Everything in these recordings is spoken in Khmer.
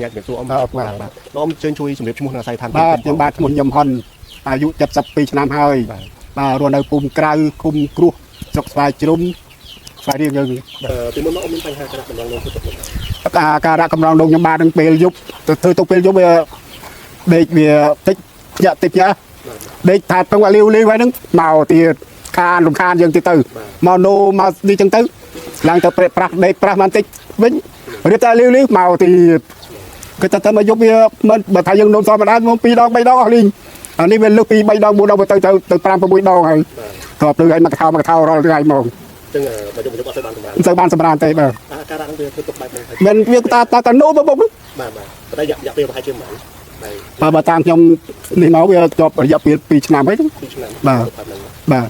anh em số ông ông chơi chui chuẩn bị chung một sai thành nhưng ba một nhầm hònอายุ70 ปี ឆ្នាំហើយបាទរស់នៅភូមិក្រៅឃុំគ្រោះស្រុកស្វាយជ្រុំស្វាយរៀងយើងពីមុនមកអ៊ំមានបញ្ហាការកម្រងនោមទៅការកម្រងនោមខ្ញុំបាននឹងពេលយប់ទៅធ្វើទៅពេលយប់វាដេកវាតិចយ៉ាតិចយ៉ាដេកថាទៅលាវលាវហើយហ្នឹងមកទៀតខានរំខានយើងទៀតទៅមកនោមកនេះចឹងទៅឡើងទៅប្រាស់ដេកប្រាស់បានតិចវិញរៀបតែលាវលាវមកទៀតគឺតែមកយប់វាមិនបើថាយើងនោមធម្មតាមក2 ដង 3 ដងអស់លីងអានេះវាលើកពី 3 ដង 4 ដងទៅ 5 6 ដងហើយតបទៅឲ្យមកកថោរាល់ថ្ងៃហ្មងចឹងបើយប់អត់ទៅបានសម្រាប់ទេបាទការហ្នឹងវាធ្វើទុកបែបហ្នឹងមិនវាតានោមបងបាទតែរយៈពេលប្រហែលជាមិនបើតាមខ្ញុំនេះមកវាជាប់រយៈពេល2 ឆ្នាំហើយ2 ឆ្នាំបាទ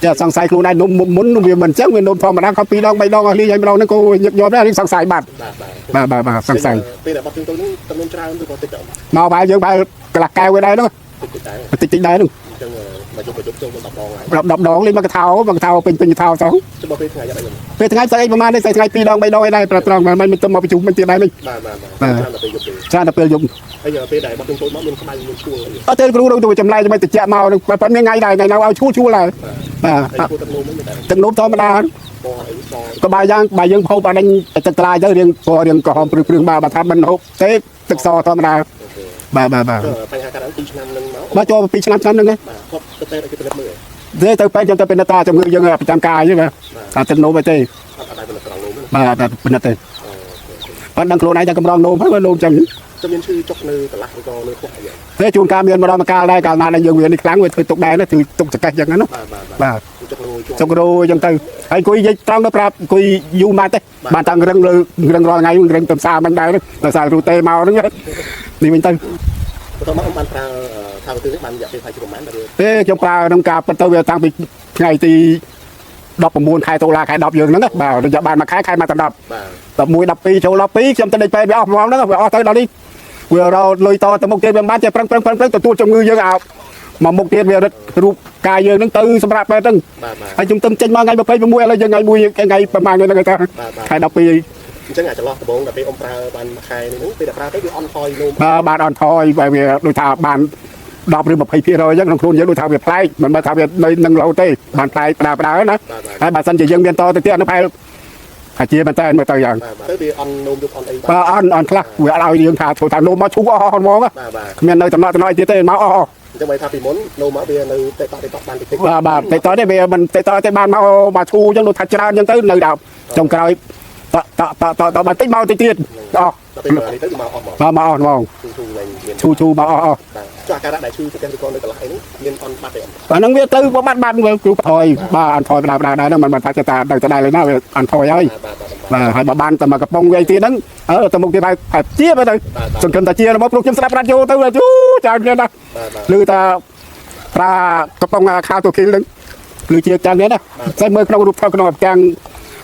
តែសង្ស័យខ្លួនឯងមុនវាមិនអញ្ចឹងវានោមធម្មតាខំ2 ដង 3 ដងអស់លីងហើយម្ដងហ្នឹងក៏ញឹកញាប់ដែរនេះសង្ស័យបាទសង្ស័យពេលដែលបាត់ទៅនោះចំនួនច្រើនឬក៏តិចទៅមកបែរយើងបែរកន្លះកែវវាដែរហ្នឹងតិចដែរហ្នឹងអញ្ចឹងមកជុំចូល10 ដងហើយ10 ដងលេងមកកថោពេញកថោសោះទៅពេលថ្ងៃយ៉ាងម៉េចពេលថ្ងៃស្អីប្រហែលនេះថ្ងៃ 2 ដង 3 ដងឯដែរត្រង់មិនទៅមកប្រជុំមិនទៀតដែរនេះច្រើនតែពេលយប់ច្រើនតែពេលយប់ហើយពេលដែលបាត់ចូលមកមានក្បាច់មានឈួលអត់ទេគ្រូទៅចម្លែកទៅតិចមកនឹងប៉ុន្តែថ្ងៃដែរថ្ងៃnàoឲ្យឈួលហើយបាទទឹកនោមធម្មតាក៏បាយយើងហូបអានេះទឹកថ្លាទៅរៀងពណ៌រៀងក្រហមព្រឹងបើថាមិនហូបទេទឹកសធម្មតាបាទបញ្ហាការ2 ឆ្នាំនឹងមកបាទចូល2 ឆ្នាំហ្នឹងបាទគាត់ទៅតែគេពិនិត្យមើលទៅពេលយើងទៅពិនិត្យតាជំងឺយើងប្រចាំកាយទេបាទថាទឹកនោមទេអត់តែពិនិត្យត្រង់នោមបាទពិនិត្យទេប៉ុន្តែខ្លួនឯងតែកម្រងនោមហើយនោមចឹងទៅមានឈឺចុកនៅកន្លះឬក៏នៅខ្វះអីទេជួនកាលមានម្ដងម្កាលដែរកាលណាដែលយើងវានេះខ្លាំងវាធ្វើទុកដែរធ្វើទុកចកេះចឹងណាបាទចុករោចឹងទៅហើយអង្គុយនិយាយត្រង់ទៅប្រាប់អង្គុយយូរមកទេបានតាំងរឹងលើរឹងរាល់ថ្ងៃរឹងទៅផ្សារមិនដែរដោយសាររូតេមកហ្នឹងនេះវិញទៅបន្តមកបានប្រើថាទៅបានរយៈពេលប្រហែលជាប្រហែលទេខ្ញុំប្រើក្នុងការពិតទៅវាតាំងពីថ្ងៃទី19 ខែតុលាខែ10យើងហ្នឹងបាទរយៈបានមួយខែមកដល់10 11 12ចូល12ខ្ញុំទៅដេកពេទ្យវាអស់ហ្មងហ្នឹងវាអស់ទៅដល់នេះវារលុយតទៅមុខទៀតវាបានចេះប្រឹងទទួលជំងឺយើងមកមុខទៀតវារឹតរូបកាយយើងហ្នឹងទៅសម្រាប់ពេទ្យហ្នឹងហើយខ្ញុំទៅចេញមកថ្ងៃ26ឥឡូវយើងថ្ងៃប្រហែលហ្នឹងទៅខែ12អញ្ចឹងអាចចន្លោះដំបូងដល់ពេលអ៊ំប្រើបានមួយខែនេះហ្នឹងពេលដែលប្រើទៅវាអន់ថយនោមបានអន់ថយវាដូចថាបាន10 ឬ 20% អញ្ចឹងក្នុងខ្លួនយើងដូចថាវាប្លែកមិនមែនថាវានៅនឹងរហូតទេបានប្លែកប្រើណាហើយបើសិនជាយើងមានតទៅទៀតនៅផែអាជាមែនតើមើលទៅយ៉ាងទៅវាអន់នោមយកអន់អីអន់ខ្លះវាអត់ឲ្យយើងថាធ្វើថានោមមកឈូសអស់ហ្មងគ្មាននៅតំណក់ទៀតទេមកអស់អញ្ចឹងបើថាពីមុននោមមកវានៅតែតបានតិចបាទតែតទេវាមិនតែតទេបានមកឈូអញ្ចឹងដូចថាច្រើនអញ្ចឹងទៅនៅដល់ចុងក្រោយតបន្តិចមកតិចទៀតអស់ទៅនេះទៅមកអស់មកអស់ហ្មងឈូមកអស់ចុះអាការៈដែលឈឺទៅទាំងនៅកន្លែងនេះមានអន់បាត់ទេអាហ្នឹងវាទៅបាត់គ្រូថយបាទអន់ថយបណ្ដាដែរហ្នឹងមិនថាចេះតែទៅដែរលេណាវាអន់ថយហើយបាទហើយបើបានតែមកកំប៉ុងវាទៀតហ្នឹងទៅមុខទៀតហើយជាទៅសង្ឃឹមតាជារបស់ព្រោះខ្ញុំស្ដាប់រ៉ាឌីយ៉ូទៅច្រើនគ្នាណាឮថាប្រើកំប៉ុងខាទៅគីលហ្នឹងគឺជាចាំនេះណាតែមើលក្នុងរូបថតក្នុងអាចាំង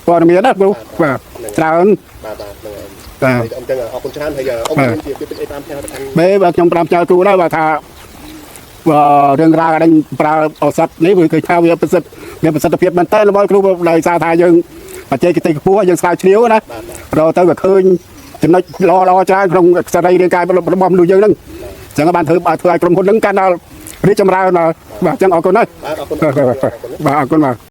ព័ត៌មានណាគ្រូបាទច្រើនបាទអញ្ចឹងអរគុណច្រើនហើយអ៊ំមានជាពី5ផ្ញើទៅខាងបាទខ្ញុំ5ផ្ញើគ្រូដែរបាទថារឿងរ៉ាវដែលប្រើឱសថនេះវាគឺថាវាប្រសិទ្ធមានប្រសិទ្ធភាពមែនតើរបស់គ្រូដោយសារថាយើងបច្ចេកទេសខ្ពស់យើងស្រាវជ្រាវណារកទៅវាឃើញចំណុចល្អច្រើនក្នុងសរីរាង្គកាយរបស់មនុស្សយើងហ្នឹងអញ្ចឹងបានធ្វើឲ្យក្រុមហ៊ុនហ្នឹងកាន់ដល់រីកចម្រើនបាទអញ្ចឹងអរគុណហើយបាទអរគុណបាទអរគុណបាទ